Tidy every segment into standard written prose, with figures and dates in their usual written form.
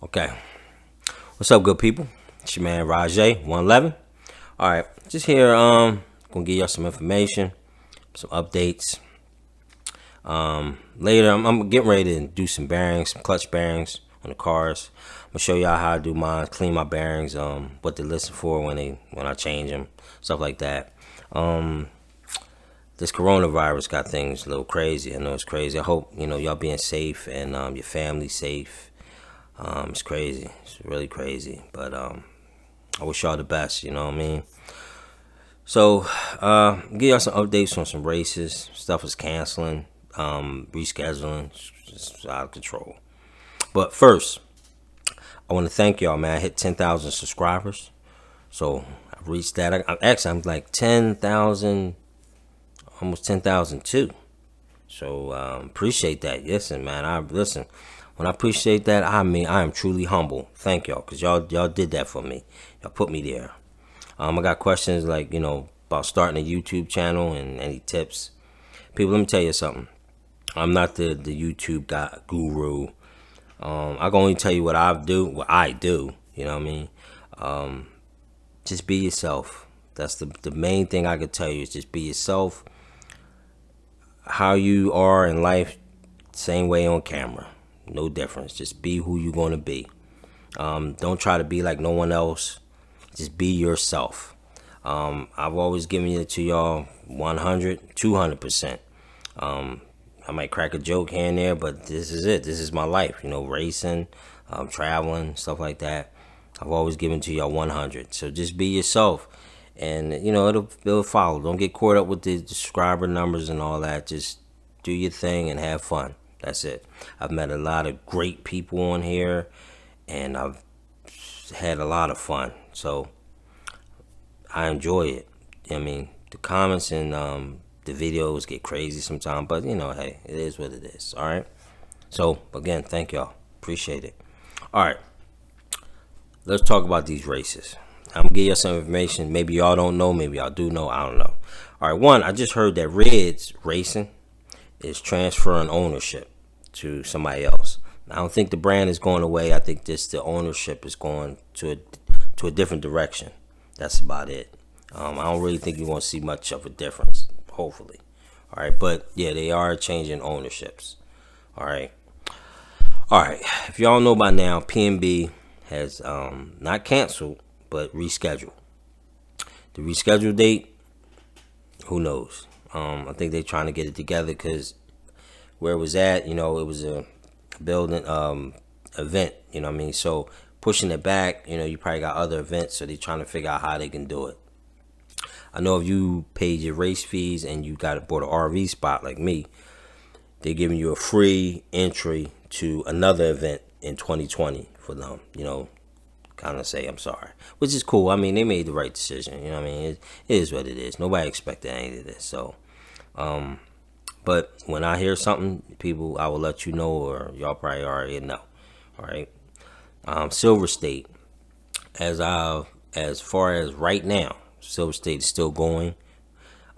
Okay. What's up, good people? It's your man Rajay 111. All right, just here. Gonna give y'all some information, some updates. Later, I'm getting ready to do some bearings, some clutch bearings on the cars. I'm gonna show y'all how I do mine, clean my bearings, what to listen for when I change them, stuff like that. Um, this coronavirus got things a little crazy. I know it's crazy. I hope y'all being safe and your family safe. It's crazy. It's really crazy. But I wish y'all the best. You know what I mean. So, give y'all some updates on some races. Stuff is canceling, rescheduling. It's just out of control. But first, I want to thank y'all, man. I hit 10,000 subscribers. So, I've reached that. I'm like 10,000, almost 10,002. So, appreciate that. Listen, man. Listen. When I appreciate that, I mean, I am truly humble. Thank y'all, because y'all did that for me. Y'all put me there. I got questions like, about starting a YouTube channel and any tips. People, let me tell you something. I'm not the YouTube guy, guru. I can only tell you what I do. You know what I mean? Just be yourself. That's the main thing I could tell you is just be yourself. How you are in life, same way on camera. No difference. Just be who you're going to be. Don't try to be like no one else. Just be yourself. I've always given it to y'all 100, 200%. I might crack a joke here and there, but this is it. This is my life. Racing, traveling, stuff like that. I've always given to y'all 100. So just be yourself. And, it'll follow. Don't get caught up with the subscriber numbers and all that. Just do your thing and have fun. That's it. I've met a lot of great people on here, and I've had a lot of fun. So I enjoy it. I mean, the comments and the videos get crazy sometimes, but hey, it is what it is. All right. So again, thank y'all. Appreciate it. All right. Let's talk about these races. I'm gonna give you some information. Maybe y'all don't know. Maybe y'all do know. I don't know. All right. One, I just heard that Reds Racing is transferring ownership to somebody else. I don't think the brand is going away. I think just the ownership is going to a different direction. That's about it. I don't really think you're going to see much of a difference, hopefully. All right, but yeah, they are changing ownerships. All right. All right. If y'all know by now, PNB has not canceled, but rescheduled. The rescheduled date, who knows? I think they're trying to get it together because where it was at, it was a building event, you know what I mean? So pushing it back, you probably got other events, so they're trying to figure out how they can do it. I know if you paid your race fees and you bought an RV spot like me, they're giving you a free entry to another event in 2020 for them, kind of say I'm sorry, which is cool. I mean, they made the right decision, you know what I mean? It is what it is. Nobody expected any of this, so but when I hear something, people, I will let you know, or y'all probably already know. All right. Silver State, as far as right now, Silver State is still going.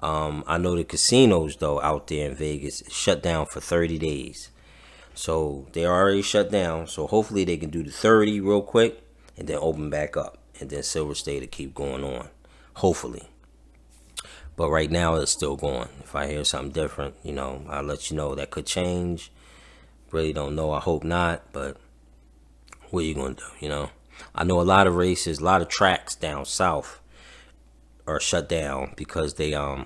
I know the casinos though out there in Vegas shut down for 30 days, so they already shut down. So hopefully they can do the 30 real quick and then open back up, and then Silver State will keep going on. Hopefully. But right now it's still going. If I hear something different, I'll let you know. That could change. Really don't know. I hope not. But what are you gonna do? I know a lot of races, a lot of tracks down south are shut down because they a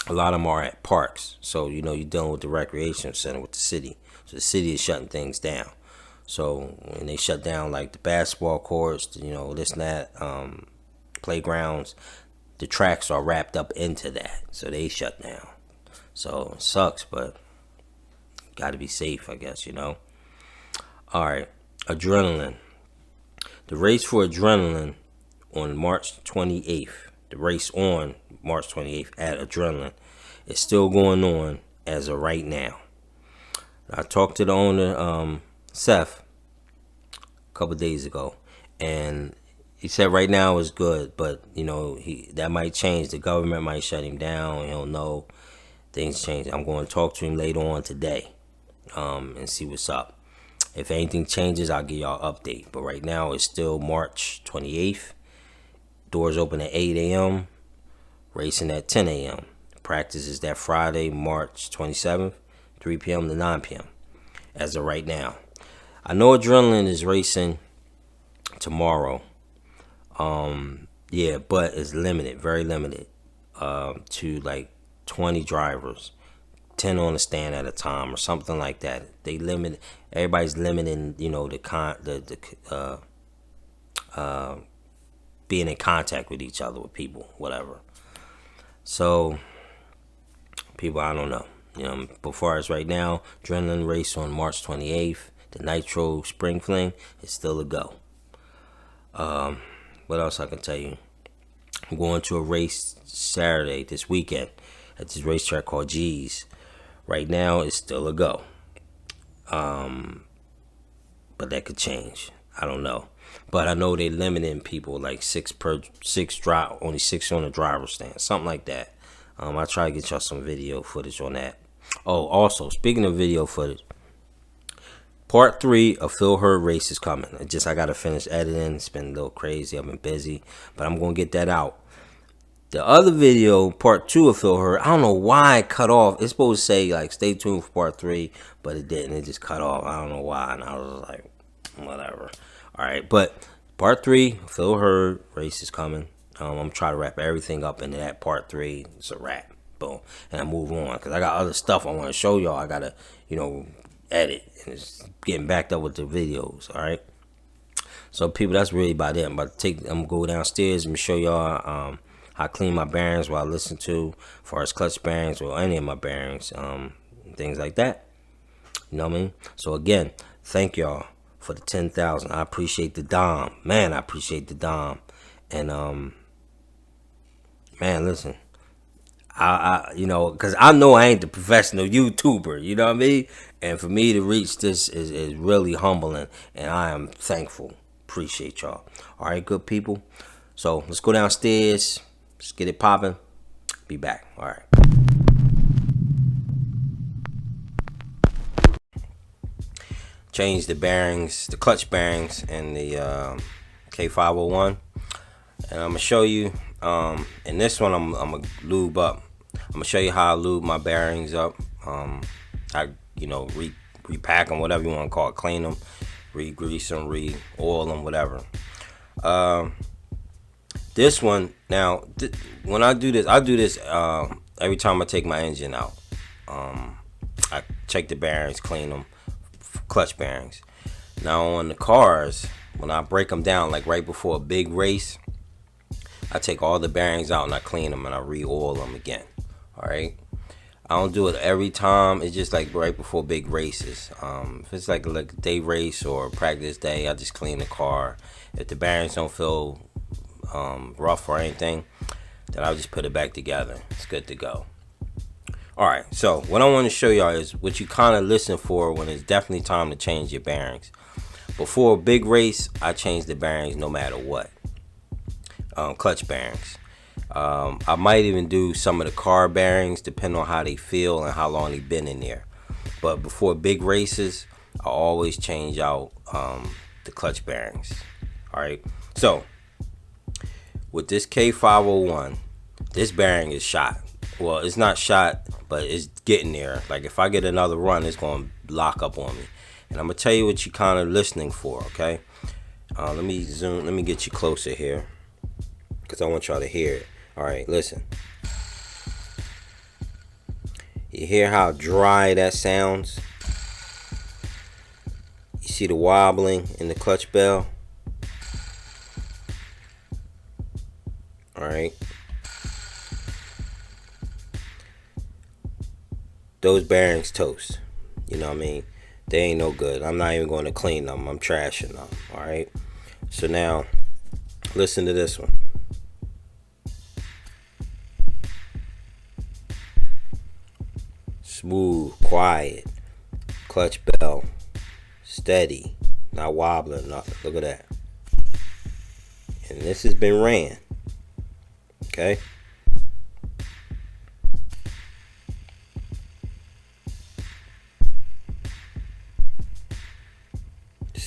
lot of them are at parks. So you're dealing with the recreation center with the city. So the city is shutting things down. So when they shut down like the basketball courts, this and that, playgrounds, the tracks are wrapped up into that, so they shut down. So it sucks, but got to be safe, I guess. All right, Adrenaline. The race for Adrenaline on March 28th. The race on March 28th at Adrenaline is still going on as of right now. I talked to the owner, Seth, a couple days ago, and he said right now is good, but that might change. The government might shut him down. He don't know. Things change. I'm going to talk to him later on today, and see what's up. If anything changes, I'll give y'all an update. But right now, it's still March 28th. Doors open at 8 a.m. Racing at 10 a.m. Practice is that Friday, March 27th, 3 p.m. to 9 p.m. as of right now. I know Adrenaline is racing tomorrow. Yeah, but it's limited, very limited, to like 20 drivers, 10 on the stand at a time or something like that. They limit, everybody's limiting, being in contact with each other, with people, whatever. So, people, I don't know. But far as right now, Adrenaline race on March 28th. The Nitro Spring Fling is still a go. What else I can tell you? I'm going to a race Saturday, this weekend, at this racetrack called G's. Right now, it's still a go. But that could change. I don't know. But I know they're limiting people, like only 6 on the driver's stand, something like that. I'll try to get y'all some video footage on that. Oh, also, speaking of video footage, Part 3 of Phil Hurd race is coming. I got to finish editing. It's been a little crazy. I've been busy. But I'm going to get that out. The other video, Part 2 of Phil Hurd, I don't know why it cut off. It's supposed to say, like, stay tuned for Part 3. But it didn't. It just cut off. I don't know why. And I was like, whatever. All right. But Part 3, Phil Hurd race is coming. I'm trying to wrap everything up into that Part 3. It's a wrap. Boom. And I move on. Because I got other stuff I want to show y'all. I got to, edit, and it's getting backed up with the videos. All right, so people, that's really about it. I'm gonna go downstairs and show y'all how I clean my bearings while I listen to, as far as clutch bearings or any of my bearings, things like that. You know what I mean? So again, thank y'all for the 10,000. I appreciate the Dom, man. I appreciate the Dom, and man, listen. Because I know I ain't the professional YouTuber, you know what I mean? And for me to reach this is really humbling, and I am thankful. Appreciate y'all. All right, good people. So let's go downstairs. Let's get it popping. Be back. All right. Change the bearings, the clutch bearings, and the K501. And I'm going to show you, in this one, I'm going to lube up. I'm going to show you how I lube my bearings up. I, repack them, whatever you want to call it. Clean them, re-grease them, re-oil them, whatever. This one, now, when I do this every time I take my engine out. I check the bearings, clean them, clutch bearings. Now, on the cars, when I break them down, like right before a big race, I take all the bearings out and I clean them and I re-oil them again. All right. I don't do it every time. It's just like right before big races. If it's like a day race or practice day, I just clean the car. If the bearings don't feel rough or anything, then I'll just put it back together. It's good to go. All right. So what I want to show y'all is what you kind of listen for when it's definitely time to change your bearings. Before a big race, I change the bearings no matter what. Clutch bearings. I might even do some of the car bearings depending on how they feel and how long they've been in there. But before big races, I always change out the clutch bearings. Alright, so with this K501, this bearing is shot. Well, it's not shot, but it's getting there. Like if I get another run, it's going to lock up on me. And I'm going to tell you what you're kind of listening for, okay? Let me zoom, let me get you closer here, because I want y'all to hear it. All right, listen. You hear how dry that sounds? You see the wobbling in the clutch bell? All right. Those bearings toast. You know what I mean? They ain't no good. I'm not even going to clean them. I'm trashing them. All right. So now, listen to this one. Smooth, quiet, clutch bell, steady, not wobbling, nothing. Look at that. And this has been ran. Okay.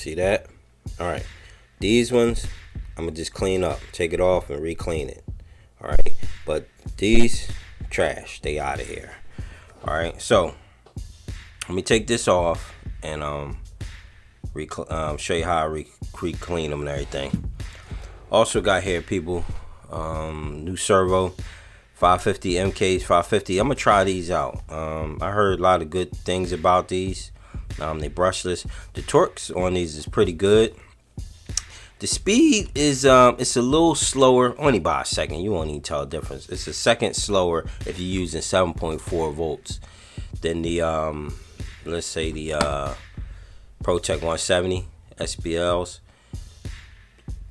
See that? All right. These ones, I'm gonna just clean up, take it off, and re-clean it. All right. But these trash, they out of here. All right. So let me take this off and show you how I re-clean them and everything. Also got here, people, new servo, 550 MKs, 550. I'm gonna try these out. I heard a lot of good things about these. They brushless. The torques on these is pretty good. The speed is it's a little slower, only by a second. You won't even tell the difference. It's a second slower if you're using 7.4 volts than the let's say the ProTech 170 SBLs.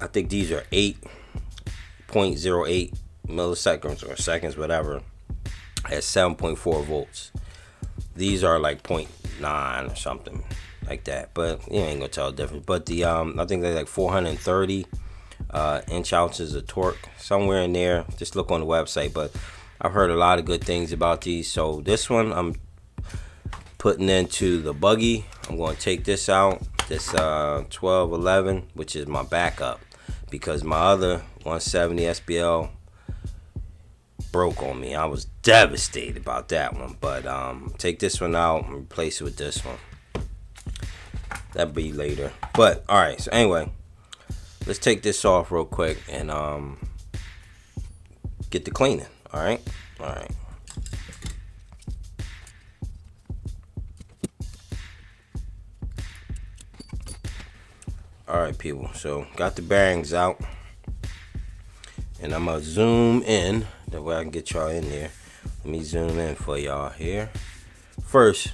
I think these are 8.08 milliseconds or seconds, whatever, at 7.4 volts. These are like 0.9 or something like that, but you ain't gonna tell the difference. But the I think they're like 430 inch ounces of torque, somewhere in there. Just look on the website. But I've heard a lot of good things about these. So this one I'm putting into the buggy. I'm going to take this out, this 1211, which is my backup, because my other 170 SBL broke on me. I was devastated about that one. But take this one out and replace it with this one. That'll be later. But all right, so anyway, let's take this off real quick and get the cleaning. All right. Alright, people, so got the bearings out, and I'm gonna zoom in that way I can get y'all in there. Let me zoom in for y'all here first.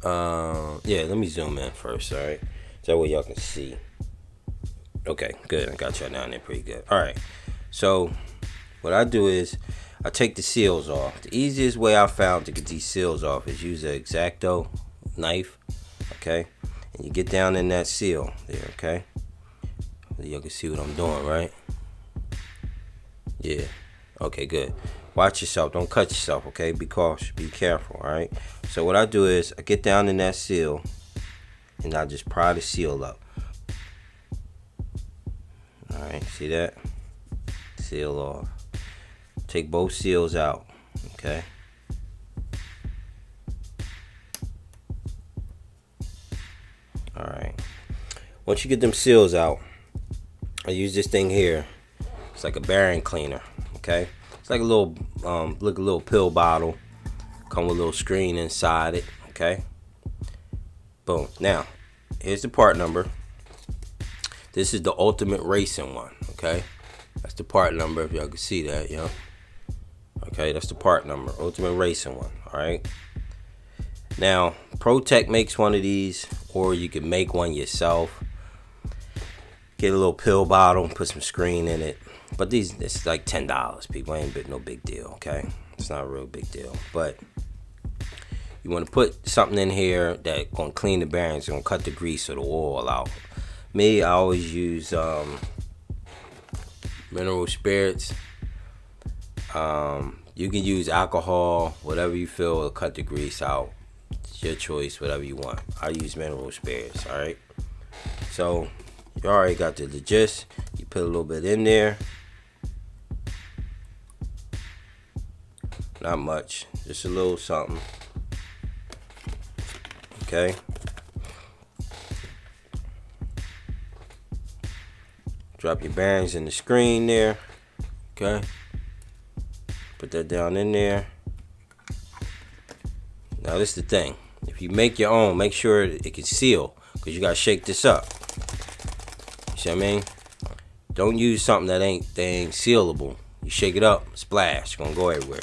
Let me zoom in first. All right, so that way y'all can see. Okay, good. I got y'all down there pretty good. All right, so what I do is I take the seals off. The easiest way I found to get these seals off is use an X-Acto knife. Okay, and you get down in that seal there. Okay, y'all can see what I'm doing, right? Yeah. Okay, good. Watch yourself. Don't cut yourself, okay? Be cautious. Be careful, all right? So what I do is I get down in that seal, and I just pry the seal up. All right, see that? Seal off. Take both seals out, okay? All right. Once you get them seals out, I use this thing here. It's like a bearing cleaner, okay? It's like a little, look, a little pill bottle. Come with a little screen inside it, okay? Boom. Now, here's the part number. This is the Ultimate Racing one, okay? That's the part number, if y'all can see that, yeah. Okay, that's the part number, Ultimate Racing one, all right? Now, ProTech makes one of these, or you can make one yourself. Get a little pill bottle, put some screen in it. But these, it's like $10, people. Ain't no big deal, okay? It's not a real big deal. But you want to put something in here that gonna clean the bearings, gonna cut the grease or the oil out. Me, I always use mineral spirits. You can use alcohol, whatever you feel will cut the grease out. It's your choice, whatever you want. I use mineral spirits, all right? So you already got the gist. You put a little bit in there. Not much, just a little something. Okay. Drop your bearings in the screen there. Okay. Put that down in there. Now this is the thing. If you make your own, make sure it can seal, because you gotta shake this up. You see what I mean? Don't use something that ain't sealable. You shake it up, splash, it's gonna go everywhere.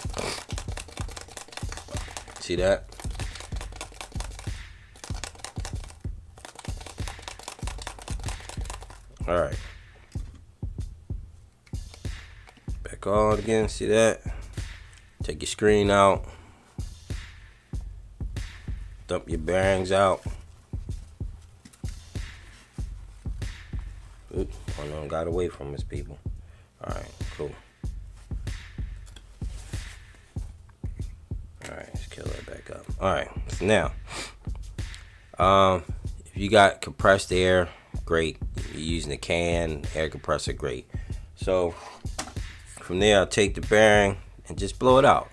See that? All right. Back on again. See that? Take your screen out. Dump your bearings out. Oops, one of them got away from us, people. All right, cool. All right, let's kill that back up. All right, so now, if you got compressed air, great. You're using a can, air compressor, great. So from there, I take the bearing and just blow it out.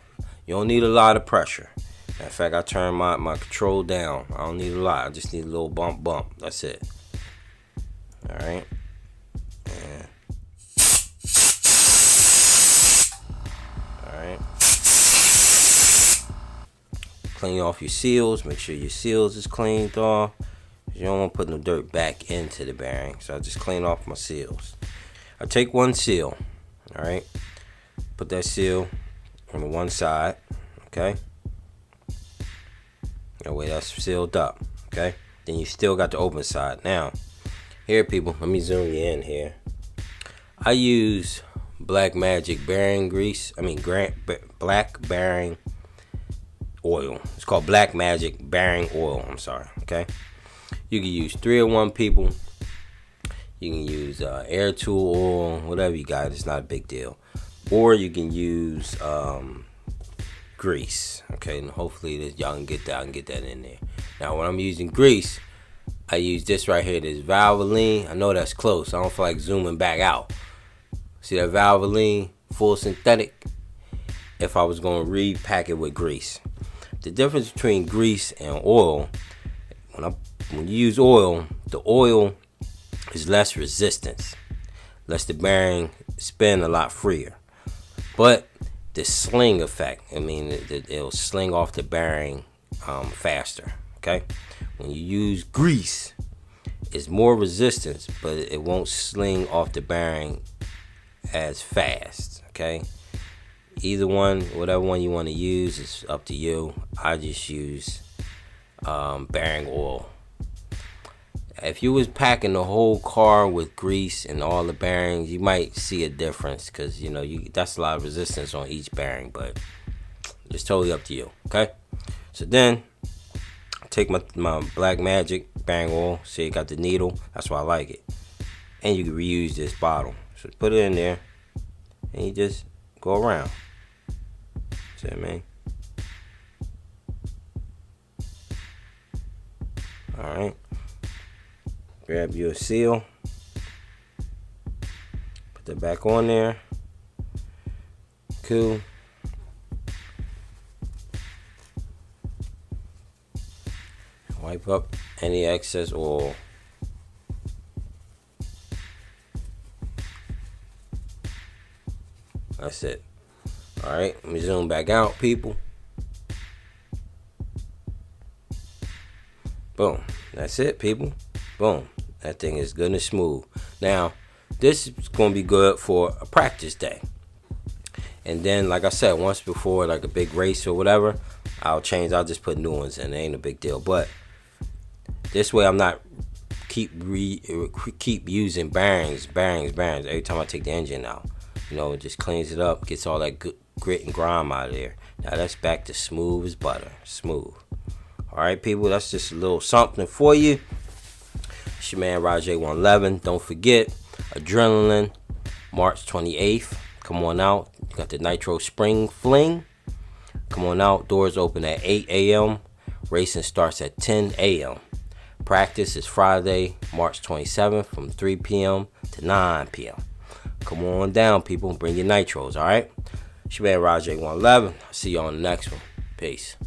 You don't need a lot of pressure. In fact, I turn my control down. I don't need a lot. I just need a little bump. That's it. All right. And all right. Clean off your seals. Make sure your seals is cleaned off. You don't want to put no dirt back into the bearing. So I just clean off my seals. I take one seal. All right. Put that seal on the one side. Okay. That way that's sealed up. Okay. Then you still got the open side. Now, here people, let me zoom you in here. I use Black Magic bearing grease. Black bearing oil. It's called Black Magic bearing oil. I'm sorry. Okay. You can use 301 people. You can use air tool oil, whatever you got. It's not a big deal. Or you can use grease. Okay, and hopefully y'all can get that. I can get that in there. Now, when I'm using grease, I use this right here. This Valvoline. I know that's close. I don't feel like zooming back out. See that Valvoline full synthetic? If I was going to repack it with grease. The difference between grease and oil, when you use oil, the oil is less resistance. Lets the bearing spin a lot freer. But the sling effect, it'll sling off the bearing faster. Okay, when you use grease, it's more resistance, but it won't sling off the bearing as fast. Okay, either one, whatever one you want to use, is up to you. I just use bearing oil. If you was packing the whole car with grease and all the bearings, you might see a difference because that's a lot of resistance on each bearing, but it's totally up to you. Okay, so then I take my Black Magic bearing oil. See, it got the needle. That's why I like it. And you can reuse this bottle. So put it in there, and you just go around. See what I mean? All right. Grab your seal, put that back on there. Cool. Wipe up any excess oil. That's it. All right, let me zoom back out, people. Boom. That's it, people. Boom. That thing is good and smooth. Now, this is going to be good for a practice day. And then, like I said, once before, like a big race or whatever, I'll just put new ones in. It ain't a big deal. But this way, I'm not keep using bearings every time I take the engine out. It just cleans it up, gets all that good grit and grime out of there. Now, that's back to smooth as butter. Smooth. All right, people, that's just a little something for you. It's your man, Rajay 111. Don't forget, Adrenaline, March 28th. Come on out. You got the Nitro Spring Fling. Come on out. Doors open at 8 a.m. Racing starts at 10 a.m. Practice is Friday, March 27th from 3 p.m. to 9 p.m. Come on down, people. Bring your nitros, all right? It's your man, Rajay 111. I'll see you on the next one. Peace.